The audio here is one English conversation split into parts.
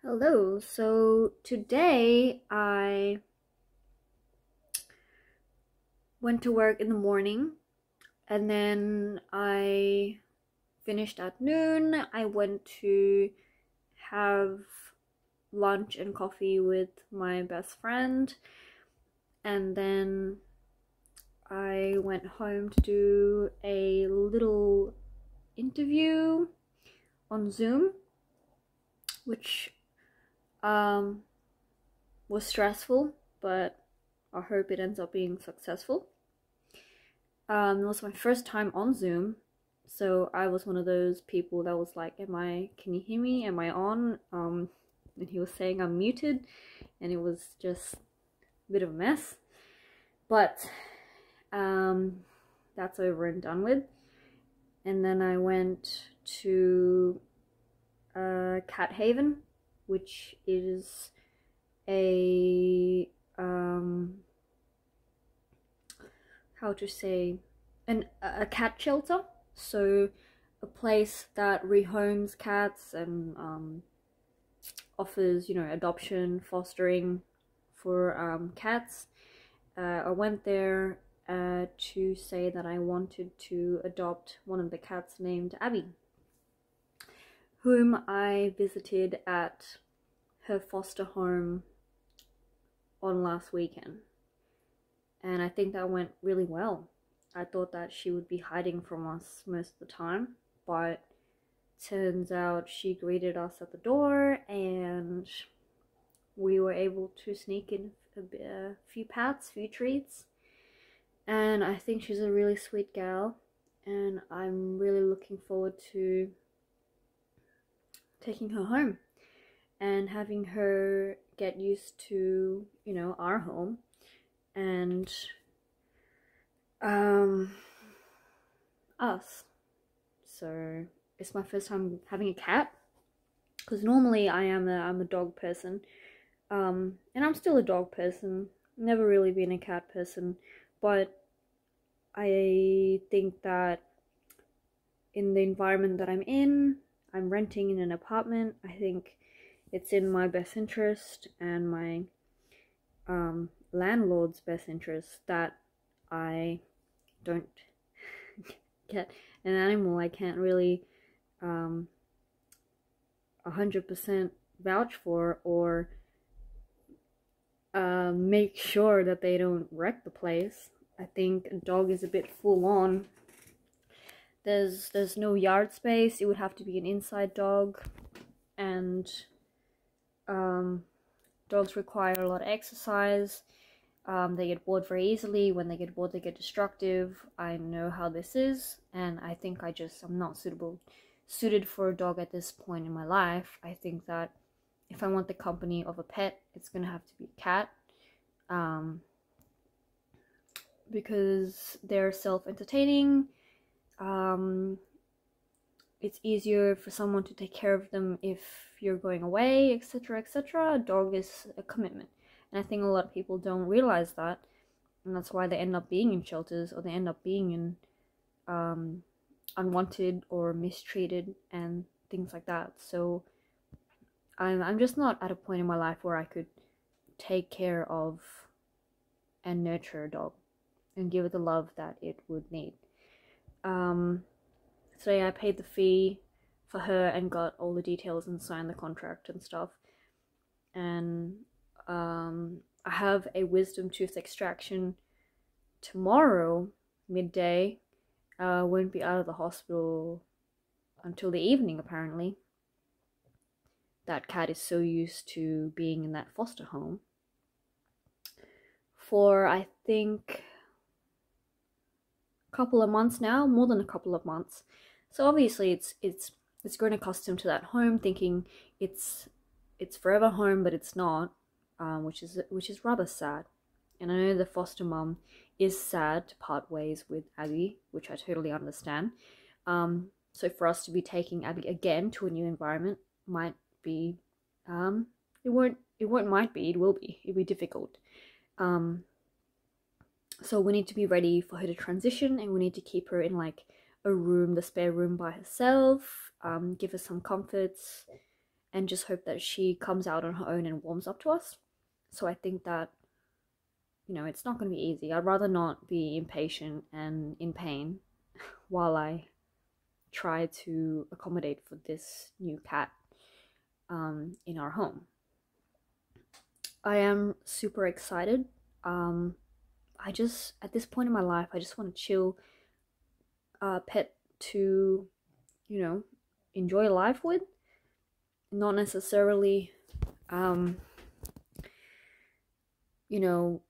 Hello, so today I went to work in the morning and then I finished at noon. I went to have lunch and coffee with my best friend, and then I went home to do a little interview on Zoom, which was stressful, but I hope it ends up being successful. It was my first time on Zoom, so I was one of those people that was like, can you hear me? Am I on? And he was saying I'm muted, and it was just a bit of a mess. But that's over and done with. And then I went to Cat Haven, which is a how to say, a cat shelter, so a place that rehomes cats and offers, adoption, fostering for cats. I went there to say that I wanted to adopt one of the cats named Abby, whom I visited at her foster home on last weekend. And I think that went really well. I thought that she would be hiding from us most of the time, but turns out she greeted us at the door and we were able to sneak in a few pats, few treats. And I think she's a really sweet gal, and I'm really looking forward to taking her home and having her get used to, our home. And us. So it's my first time having a cat, because normally I'm a dog person, and I'm still a dog person. Never really been a cat person, but I think that in the environment that I'm renting in an apartment. I think it's in my best interest and my landlord's best interest that I don't get an animal I can't really 100% vouch for, or make sure that they don't wreck the place. I think a dog is a bit full on. There's no yard space. It would have to be an inside dog, and dogs require a lot of exercise. They get bored very easily. When they get bored, they get destructive. I know how this is, and I think I'm not suited for a dog at this point in my life. I think that if I want the company of a pet, it's gonna have to be a cat, because they're self-entertaining. It's easier for someone to take care of them if you're going away, etc., etc. A dog is a commitment. And I think a lot of people don't realize that, and that's why they end up being in shelters, or they end up being in unwanted or mistreated and things like that. So I'm just not at a point in my life where I could take care of and nurture a dog and give it the love that it would need. Today I paid the fee for her and got all the details and signed the contract and stuff. And I have a wisdom tooth extraction tomorrow, midday. Won't be out of the hospital until the evening, apparently. That cat is so used to being in that foster home for, I think, a couple of months now, more than a couple of months. So obviously it's grown accustomed to that home, thinking it's forever home, but it's not, which is rather sad. And I know the foster mom is sad to part ways with Abby, which I totally understand. So for us to be taking Abby again to a new environment might be, it will be. It'll be difficult. So we need to be ready for her to transition, and we need to keep her in like a room, the spare room by herself, give her some comforts, and just hope that she comes out on her own and warms up to us. So I think that, you know, it's not going to be easy. I'd rather not be impatient and in pain while I try to accommodate for this new cat in our home. I am super excited. I just, at this point in my life, I just want to chill, pet to, you know, enjoy life with, not necessarily, you know,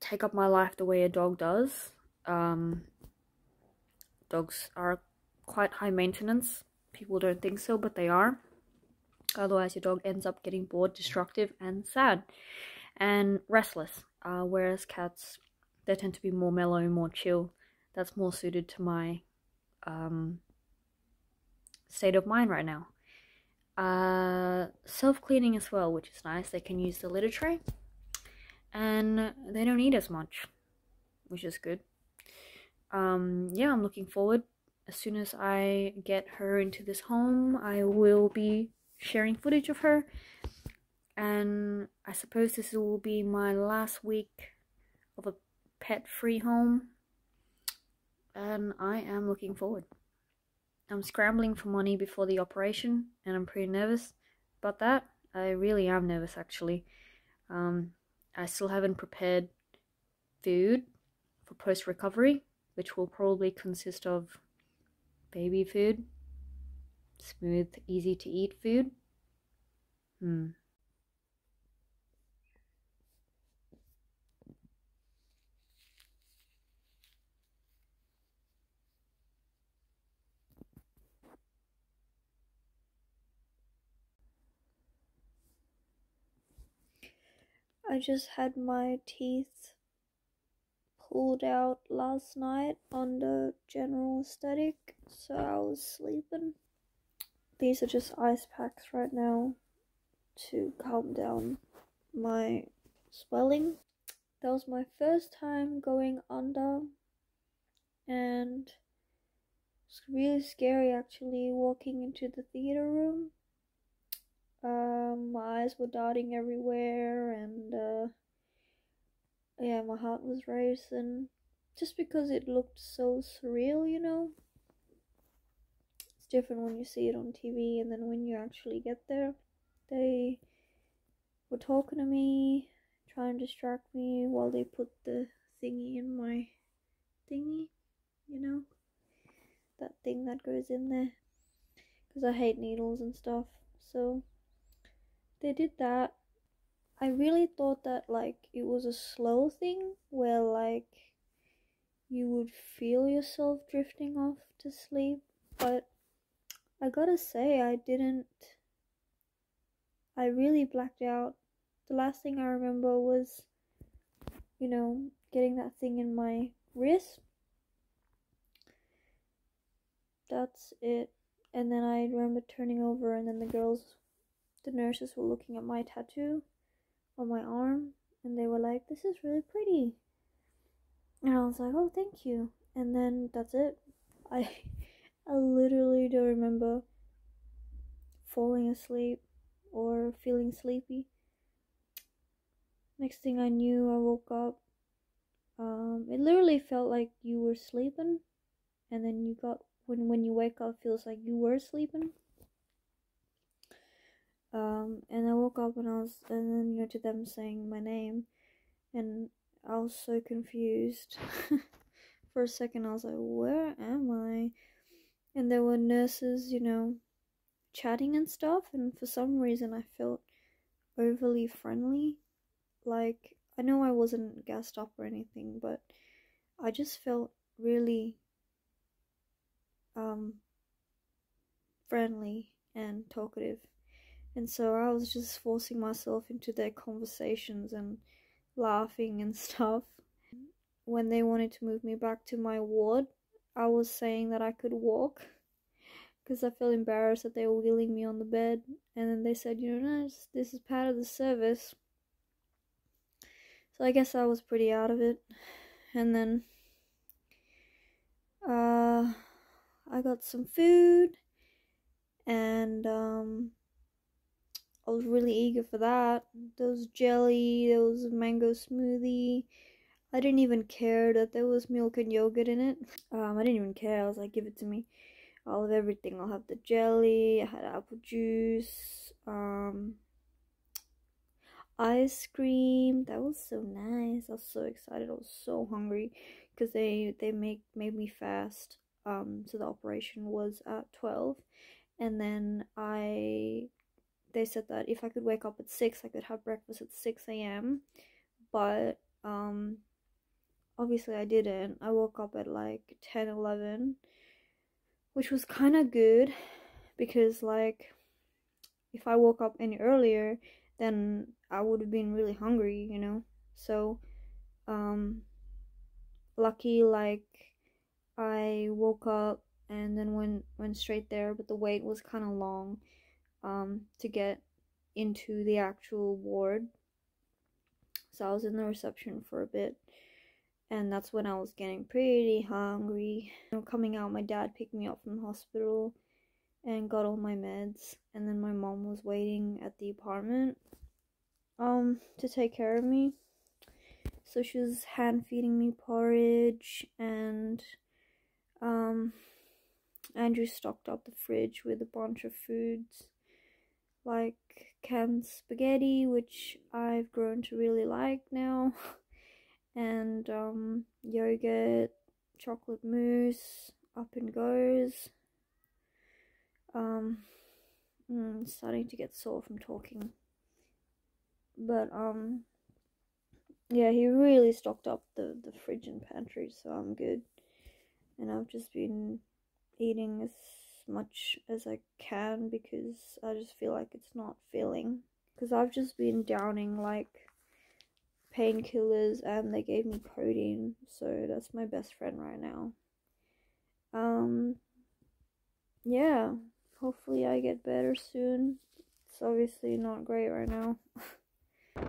take up my life the way a dog does. Dogs are quite high maintenance. People don't think so, but they are. Otherwise, your dog ends up getting bored, destructive, and sad, and restless. Whereas cats, they tend to be more mellow, more chill. That's more suited to my state of mind right now. Self-cleaning as well, which is nice. They can use the litter tray, and they don't eat as much, which is good. Yeah, I'm looking forward. As soon as I get her into this home, I will be sharing footage of her, and I suppose this will be my last week of a pet-free home, and I am looking forward. I'm scrambling for money before the operation, and I'm pretty nervous about that. I really am nervous, actually. I still haven't prepared food for post-recovery, which will probably consist of baby food, smooth, easy to eat food. I just had my teeth pulled out last night under general anesthetic, so I was sleeping. These are just ice packs right now to calm down my swelling. That was my first time going under, and it's really scary actually walking into the theater room. My eyes were darting everywhere, and yeah, my heart was racing just because it looked so surreal, you know. It's different when you see it on TV and then when you actually get there. They were talking to me, trying to distract me while they put the thingy in my thingy, you know, that thing that goes in there, because I hate needles and stuff. So they did that. I really thought that like it was a slow thing where like you would feel yourself drifting off to sleep, but I gotta say I didn't. I really blacked out. The last thing I remember was, you know, getting that thing in my wrist. That's it. And then I remember turning over, and then the nurses were looking at my tattoo on my arm, and they were like, "This is really pretty." And I was like, "Oh, thank you." And then that's it. I literally don't remember falling asleep or feeling sleepy. Next thing I knew, I woke up. It literally felt like you were sleeping, and then you got when you wake up, it feels like you were sleeping. And I woke up and then you know, to them saying my name, and I was so confused. For a second, I was like, "Where am I?" And there were nurses, you know, chatting and stuff, and for some reason, I felt overly friendly. Like, I know I wasn't gassed up or anything, but I just felt really friendly and talkative. And so I was just forcing myself into their conversations and laughing and stuff. When they wanted to move me back to my ward, I was saying that I could walk because I felt embarrassed that they were wheeling me on the bed. And then they said, "You know, no, this is part of the service." So I guess I was pretty out of it. And then I got some food, and I was really eager for that. There was jelly, there was a mango smoothie. I didn't even care that there was milk and yogurt in it. I didn't even care. I was like, give it to me. I'll have everything. I'll have the jelly. I had apple juice. Ice cream. That was so nice. I was so excited. I was so hungry because they made me fast. So the operation was at 12, and then they said that if I could wake up at 6, I could have breakfast at 6 a.m. But obviously I didn't. I woke up at like 10, 11, which was kind of good because like if I woke up any earlier, then I would have been really hungry, you know. So lucky, like I woke up and then went straight there, but the wait was kind of long to get into the actual ward. So I was in the reception for a bit, and that's when I was getting pretty hungry. Coming out, my dad picked me up from the hospital and got all my meds, and then my mom was waiting at the apartment to take care of me. So she was hand feeding me porridge, and Andrew stocked up the fridge with a bunch of foods like canned spaghetti, which I've grown to really like now, and yogurt, chocolate mousse, up and goes. Starting to get sore from talking, but yeah, he really stocked up the fridge and pantry, so I'm good. And I've just been eating as much as I can because I just feel like it's not filling, because I've just been downing like painkillers and they gave me codeine, so that's my best friend right now. Yeah, hopefully I get better soon. It's obviously not great right now. And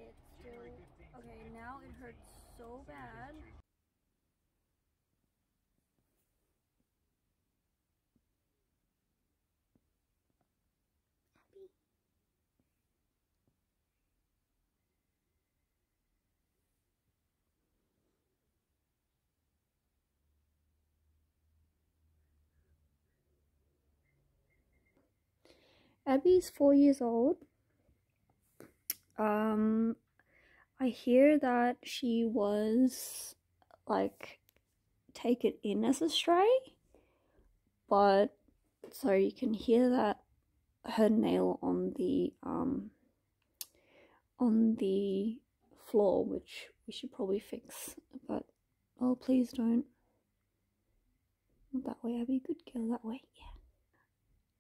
it's still okay. Now it hurts so bad. Abby's 4 years old. I hear that she was like taken in as a stray, but so you can hear that her nail on the floor, which we should probably fix. But oh, please don't. Not that way, Abby. Good girl, that way. Yeah.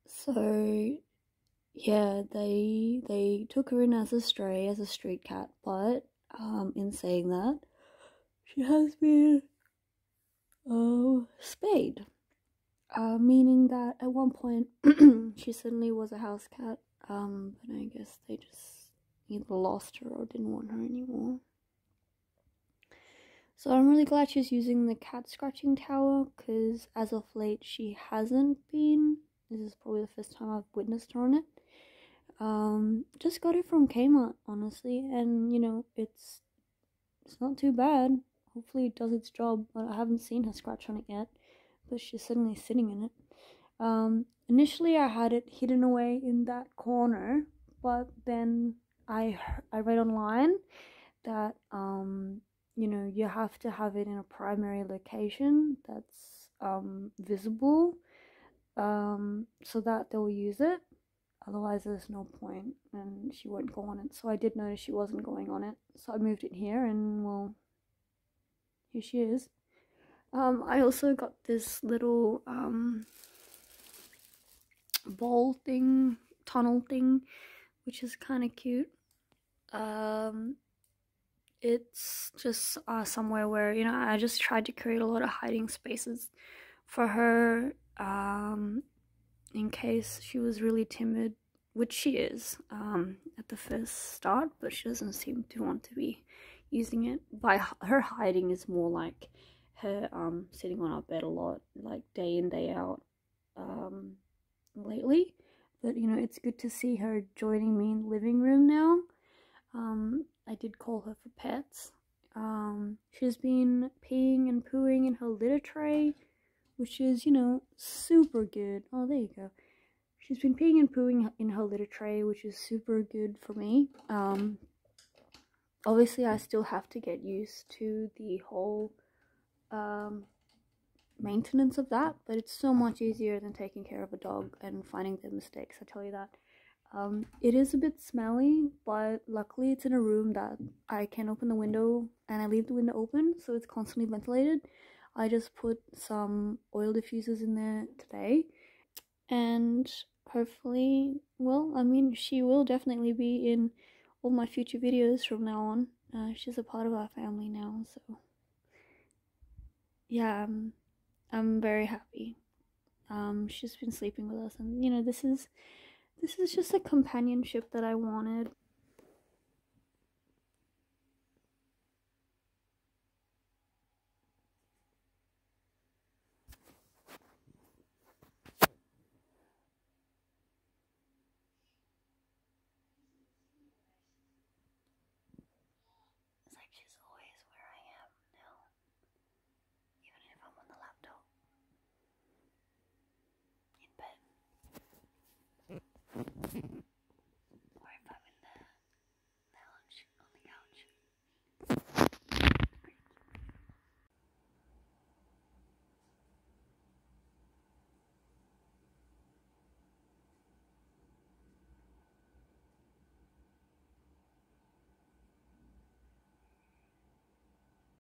So yeah, they took her in as a stray, as a street cat, but in saying that, she has been spayed. Meaning that at one point she suddenly was a house cat, but I guess they just either lost her or didn't want her anymore. So I'm really glad she's using the cat scratching tower, because as of late she hasn't been. This is probably the first time I've witnessed her on it. Just got it from Kmart, honestly, and you know, it's not too bad. Hopefully it does its job. I haven't seen her scratch on it yet, but she's suddenly sitting in it. Initially I had it hidden away in that corner, but then I read online that you know, you have to have it in a primary location that's visible, so that they'll use it. Otherwise there's no point and she won't go on it. So I did notice she wasn't going on it, so I moved it here, and well, here she is. I also got this little bowl thing, tunnel thing, which is kind of cute. It's just somewhere where, you know, I just tried to create a lot of hiding spaces for her, in case she was really timid which she is at the first start, but she doesn't seem to want to be using it. By her hiding is more like her sitting on our bed a lot, like day in day out lately. But you know, it's good to see her joining me in the living room now. I did call her for pets. She's been peeing and pooing in her litter tray, which is, you know, super good. Oh, there you go. She's been peeing and pooing in her litter tray, which is super good for me. Obviously I still have to get used to the whole maintenance of that, but it's so much easier than taking care of a dog and finding their mistakes, I tell you that. It is a bit smelly, but luckily it's in a room that I can open the window, and I leave the window open, so it's constantly ventilated. I just put some oil diffusers in there today, and hopefully, well, I mean, she will definitely be in all my future videos from now on. She's a part of our family now, so yeah, I'm very happy. She's been sleeping with us, and you know, this is just a companionship that I wanted.